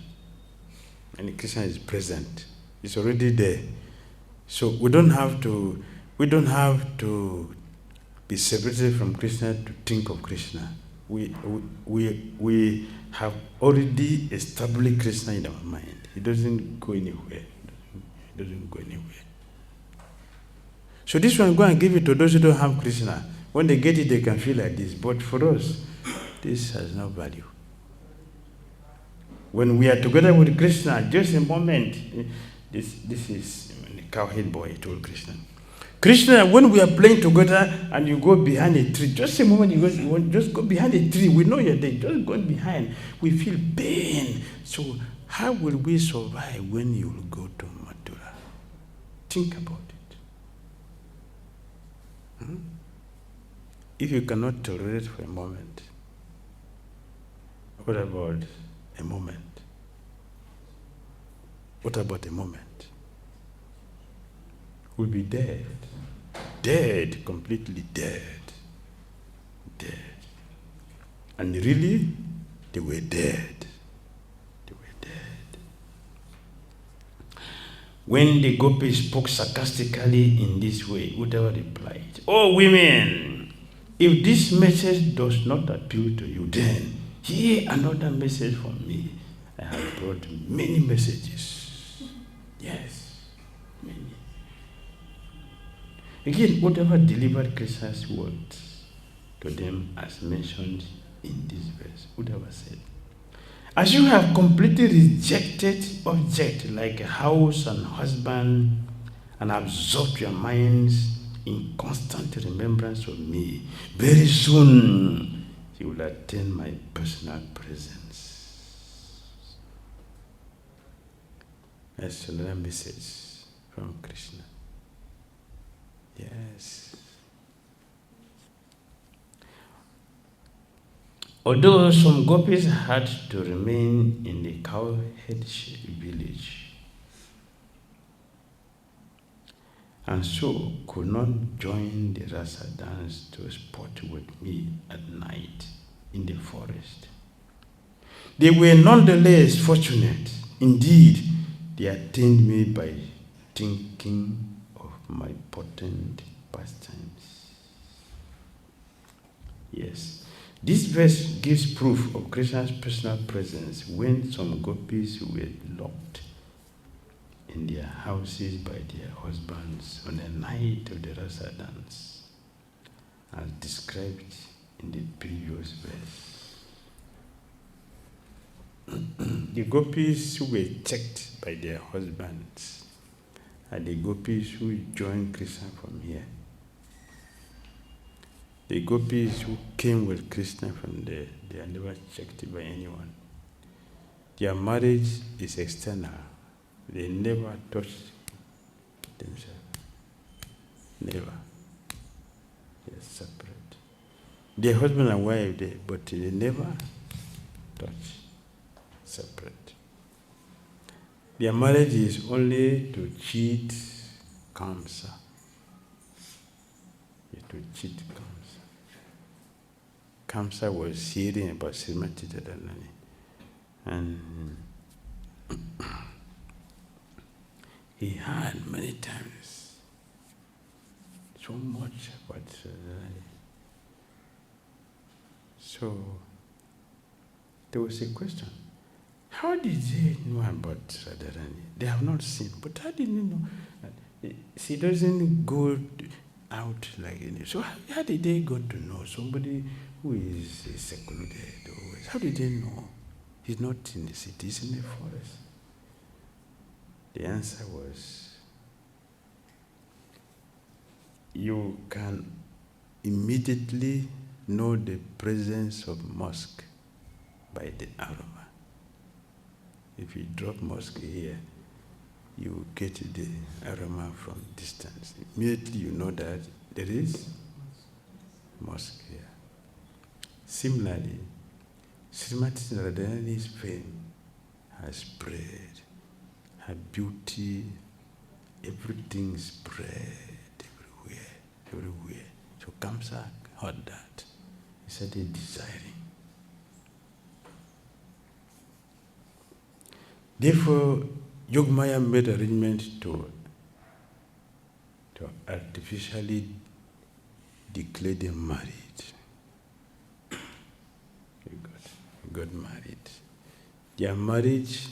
And Krishna is present. It's already there. So we don't have to be separated from Krishna to think of Krishna. We have already established Krishna in our mind. He doesn't go anywhere. He doesn't go anywhere. So this one, go and give it to those who don't have Krishna. When they get it, they can feel like this. But for us, this has no value. When we are together with Krishna, just a moment, this is the cowhead boy told Krishna. Krishna, when we are playing together and you go behind a tree, just a moment, you just go behind a tree. We know you're there, just go behind. We feel pain. So how will we survive when you will go to Mathura? Think about it. If you cannot tolerate for a moment, what about a moment? What about a moment? We'll be dead. Dead, completely dead. Dead. And really, they were dead. They were dead. When the gopis spoke sarcastically in this way, Uddhava replied, "Oh women, if this message does not appeal to you, then hear another message from me. I have brought many messages." Yes, many. Again, Uddhava delivered Krishna's words to them as mentioned in this verse. Uddhava said, "As you have completely rejected objects like a house and husband and absorbed your minds in constant remembrance of me, very soon you will attain my personal presence." That's another message from Krishna. Yes. Although some gopis had to remain in the cowhead village and so could not join the rasa dance to sport with me at night in the forest, they were nonetheless fortunate. Indeed, they attained me by thinking of my potent pastimes. Yes, this verse gives proof of Krishna's personal presence when some gopis were locked in their houses by their husbands on the night of the rasa dance, as described in the previous verse. The gopis who were checked by their husbands are the gopis who joined Krishna from here. The gopis who came with Krishna from there, they are never checked by anyone. Their marriage is external. They never touch themselves. Never. They are separate. Their husband and wife, but they never touch. Separate. Their marriage is only to cheat Kamsa. To cheat Kamsa. Kamsa was hearing about Srimati Radharani. And he had many times so much about Radharani. So there was a question. How did they know about Radharani? They have not seen, but how did they know? She doesn't go out like any. So how did they go to know somebody who is secluded? How did they know? He's not in the city, he's in the forest. The answer was, you can immediately know the presence of musk by the aroma. If you drop musk here, you get the aroma from distance. Immediately you know that there is musk here. Similarly, Srimati Radharani's fame has spread. Her beauty, everything spread everywhere. So Kamsa heard that. He started desiring. Therefore, Yogmaya made arrangement to artificially declare them married. They got married. Their marriage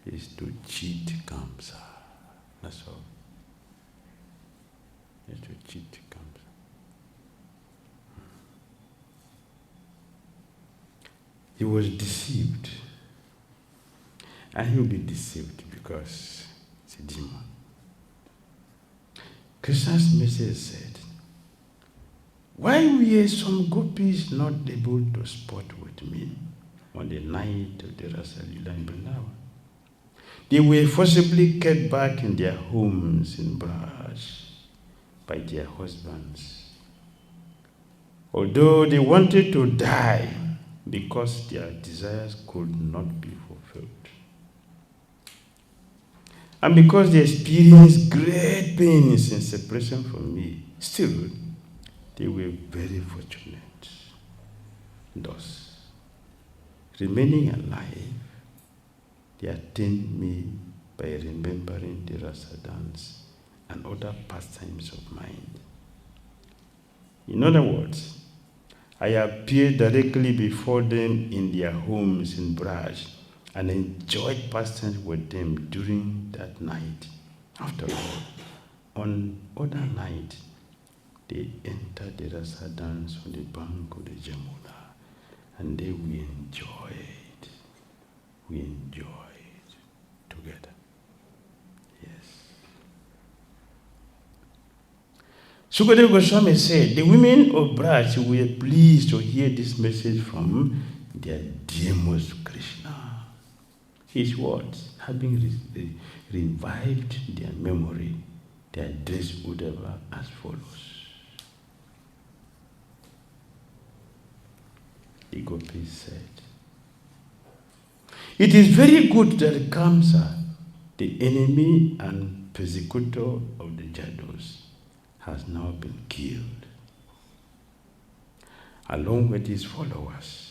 is to cheat Kamsa. That's all. Is to cheat Kamsa. He was deceived. And he will be deceived because it's a demon. Krishna's message said, why were some gopis not able to sport with me on the night of the Rasa Lila in Vrindavan? They were forcibly kept back in their homes in Braj by their husbands. Although they wanted to die because their desires could not be fulfilled. And because they experienced great pains in separation from me, still, they were very fortunate. Thus, remaining alive, they attained me by remembering the rasa dance and other pastimes of mind. In other words, I appeared directly before them in their homes in Braj and enjoyed pastimes with them during that night. After all, on other night, they entered the rasa dance on the bank of the Jamuna, and they we enjoyed together. Yes. Sukadeva Goswami said, the women of Braj were pleased to hear this message from their dear most Krishna. His words, having revived their memory, they addressed Uddhava as follows. The gopis said, it is very good that Kamsa, the enemy and persecutor of the Jadus, has now been killed, along with his followers.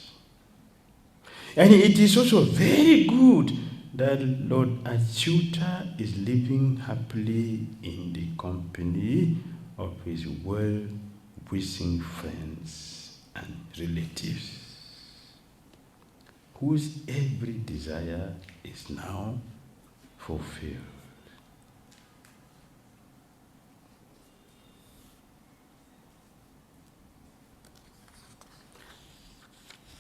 And it is also very good that Lord Achyuta is living happily in the company of his well-wishing friends and relatives, whose every desire is now fulfilled.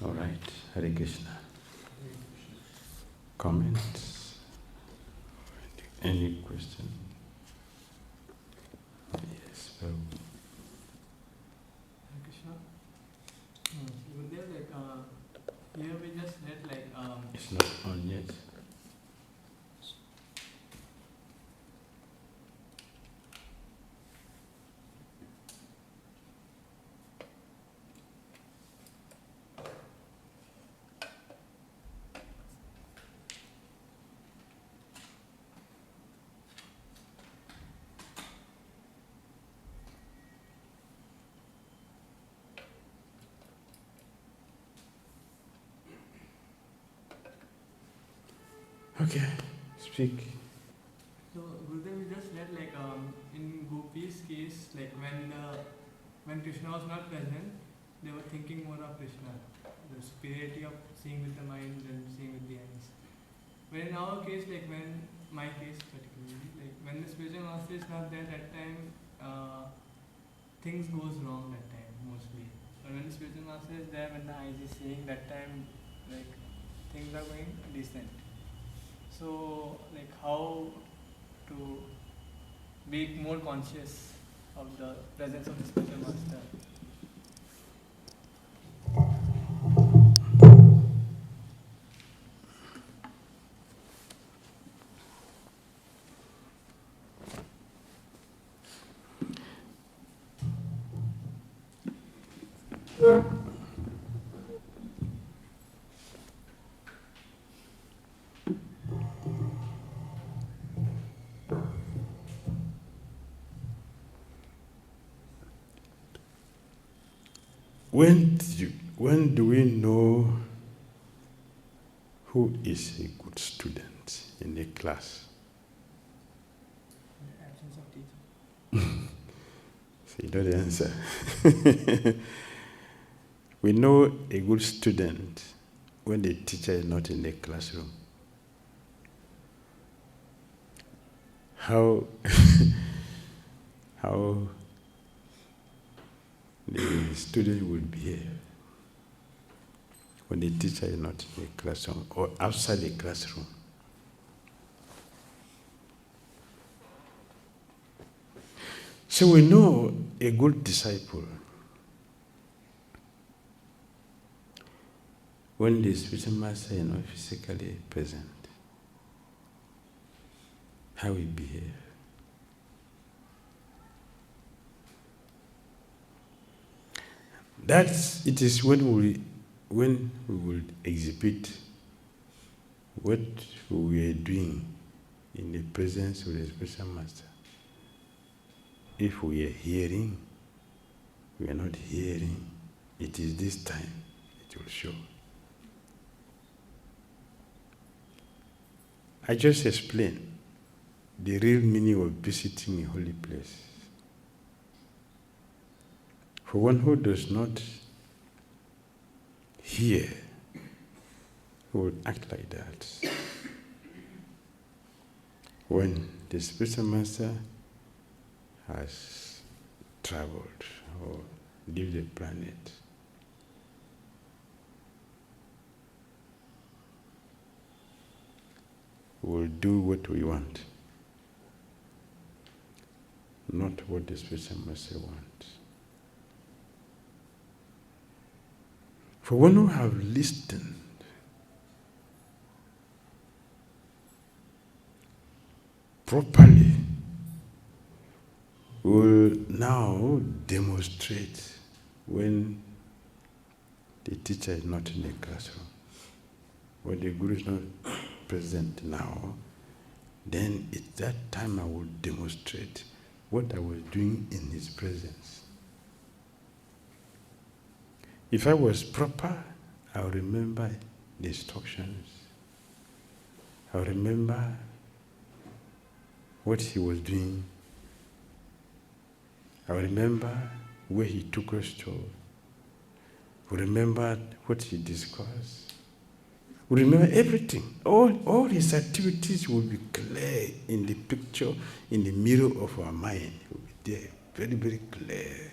All right, Hare Krishna. Comments? Any question? Yes, well. Hare Krishna. Gurudev, here we just had It's not on yet. Okay, speak. So Gurudev, we just read like in Gopi's case, like when Krishna was not present, they were thinking more of Krishna, the superiority of seeing with the mind and seeing with the eyes. But in our case, like when my case particularly, like when the spiritual master is not there, that time things goes wrong that time mostly. But when the spiritual master is there, when the eyes is seeing, that time like things are going decent. So like how to be more conscious of the presence of the spiritual master. When do we know who is a good student in a class? In the absence of teacher. So you know the answer. We know a good student when the teacher is not in the classroom. How the student will behave when the teacher is not in the classroom or outside the classroom. So we know a good disciple when the spiritual master is not physically present, how we behave. It is when we will exhibit what we are doing in the presence of the spiritual master. If we are hearing, we are not hearing, it is this time it will show. I just explained the real meaning of visiting a holy place. For one who does not hear, who will act like that. When the spiritual master has traveled or leave the planet, we will do what we want, not what the spiritual master wants. For one who have listened properly will now demonstrate when the teacher is not in the classroom, when the Guru is not present now, then at that time I will demonstrate what I was doing in his presence. If I was proper, I'll remember the instructions. I'll remember what he was doing. I'll remember where he took us to. I'll remember what he discussed. We'll remember everything. All his activities will be clear in the picture, in the mirror of our mind. It will be there, very, very clear.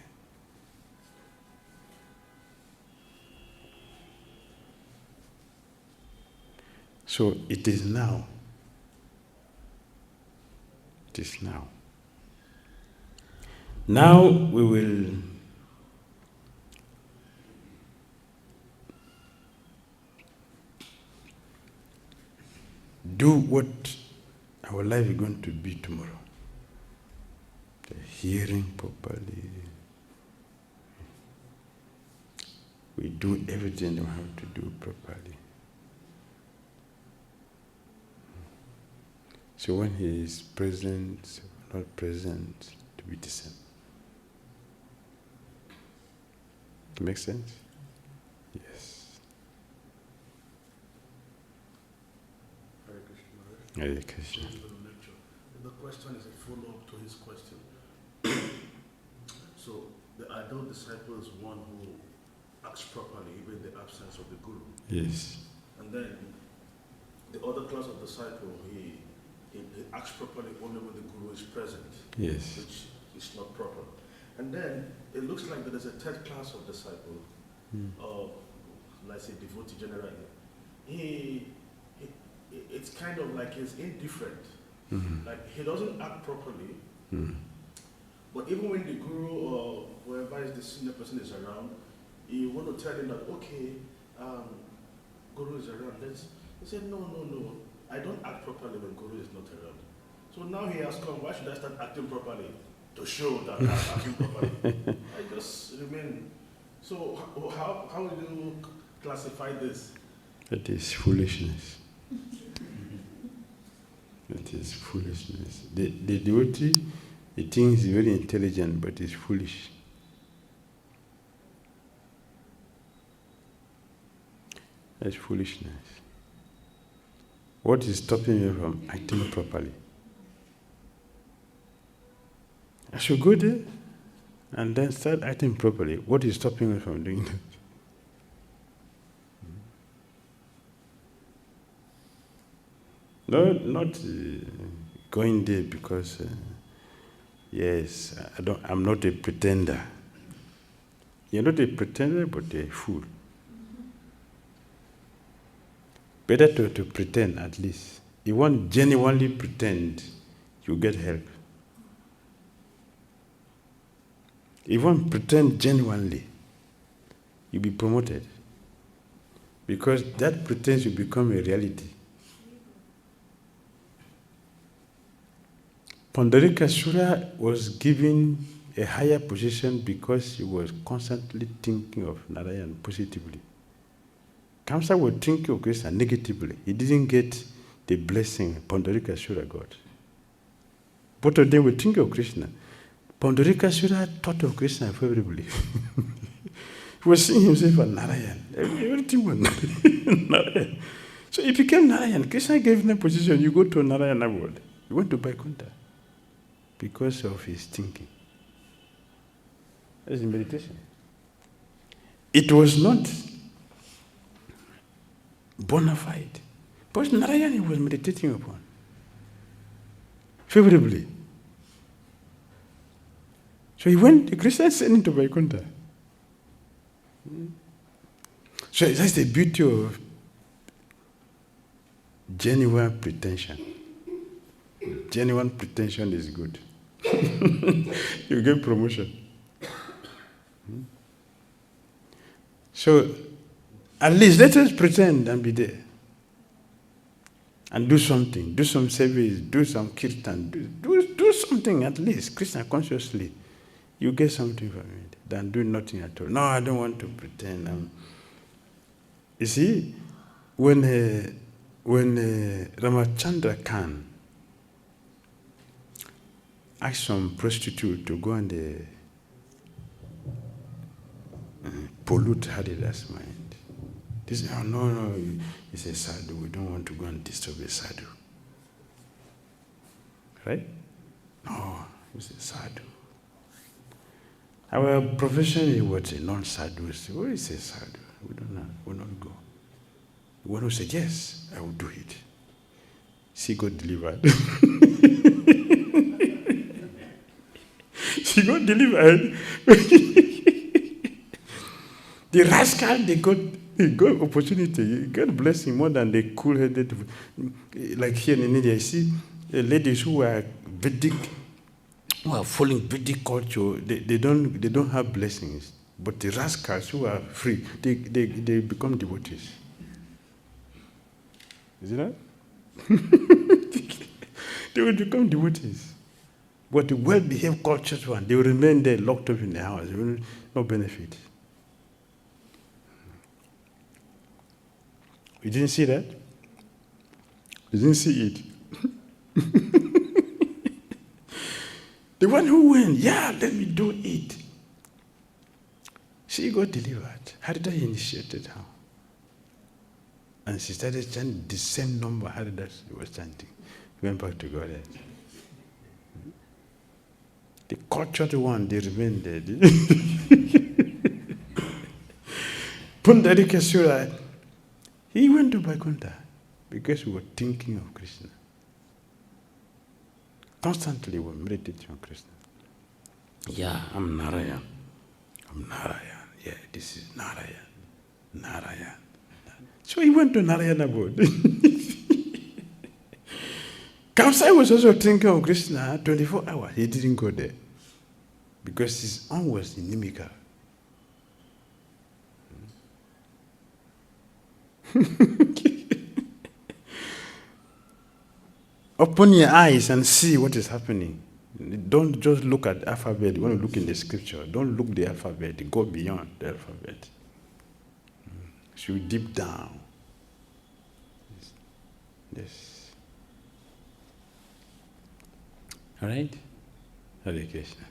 So it is now. It is now. Now we will do what our life is going to be tomorrow. The hearing properly. We do everything we have to do properly. So when he is present, not present, to be the same. Make sense? Yes. Hare Krishna. Hare Krishna. The question is a follow-up to his question. So, the ideal disciple is one who acts properly even in the absence of the guru. Yes. And then, the other class of disciple, he acts properly only when the guru is present. Yes. Which is not proper. And then, it looks like there is a third class of disciple, let's say devotee generally. It's kind of like he's indifferent. Like he doesn't act properly. But even when the guru or whoever is the senior person is around, you want to tell him that, okay, guru is around. He said, no, I don't act properly when guru is not around. So now he has come, why should I start acting properly? To show that I'm acting properly. I just remain. So how will you classify this? That is foolishness. That is foolishness. The devotee, he thinks he's very intelligent, but he's foolish. That's foolishness. What is stopping you from acting properly? I should go there and then start acting properly. What is stopping you from doing that? No, not going there because, yes, I'm not a pretender. You're not a pretender, but a fool. Better to pretend at least. You won't genuinely pretend, you get help. You won't pretend genuinely, you'll be promoted. Because that pretense will become a reality. Pundarikasura was given a higher position because he was constantly thinking of Narayan positively. Kamsa was thinking of Krishna negatively. He didn't get the blessing Pundarikasura got. Both of them were thinking of Krishna. Pundarikasura thought of Krishna favorably. He was seeing himself as Narayan. Everything was Narayan. So he became Narayan. Krishna gave him a position. You go to Narayana world. You went to Vaikuntha because of his thinking. That is meditation. It was not bona fide. But Narayana he was meditating upon favorably. So he went, Krishna sent him to Vaikuntha. So that's the beauty of genuine pretension. Genuine pretension is good. You get promotion. So at least let us pretend and be there. And do something. Do some service. Do some kirtan. Do something at least. Krishna consciously. You get something from it. Than do nothing at all. No, I don't want to pretend. You see, when Ramachandra Khan asked some prostitute to go and pollute Harida's mind. They said, oh, no, he's a sadhu. We don't want to go and disturb a sadhu. Right? No, he's a sadhu. Our profession was a non-sadhu. What is a sadhu? We will not go. One who said, yes, I will do it. She got delivered. She got delivered. The rascal, they got opportunity, got blessing more than the cool-headed. Like here in India, you see ladies who are Vedic, who are following Vedic culture, they don't have blessings. But the rascals who are free, they become devotees. Is it that? They will become devotees. But the well-behaved cultured one, they will remain there locked up in the house. They will not benefit. You didn't see that? You didn't see it? The one who went, yeah, let me do it. She got delivered. Harida initiated her. And she started chanting the same number Haridas was chanting. He went back to Godhead. The cultured one, they remained dead. Pundarika Sura, he went to Vaikuntha because we were thinking of Krishna. Constantly we were meditating on Krishna. Yeah, I'm Narayan. I'm Narayan. Yeah, this is Narayan. Narayan. So he went to Narayana abode. Kamsai was also thinking of Krishna 24 hours. He didn't go there because his own was inimical. Open your eyes and see what is happening. Don't just look at the alphabet. You want to look in the scripture. Don't look the alphabet. Go beyond the alphabet. So deep down. Yes. All right? Hare Krishna.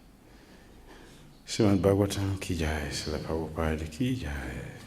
Srimad Bhagavatam ki jai, Srila Prabhupada ki jai.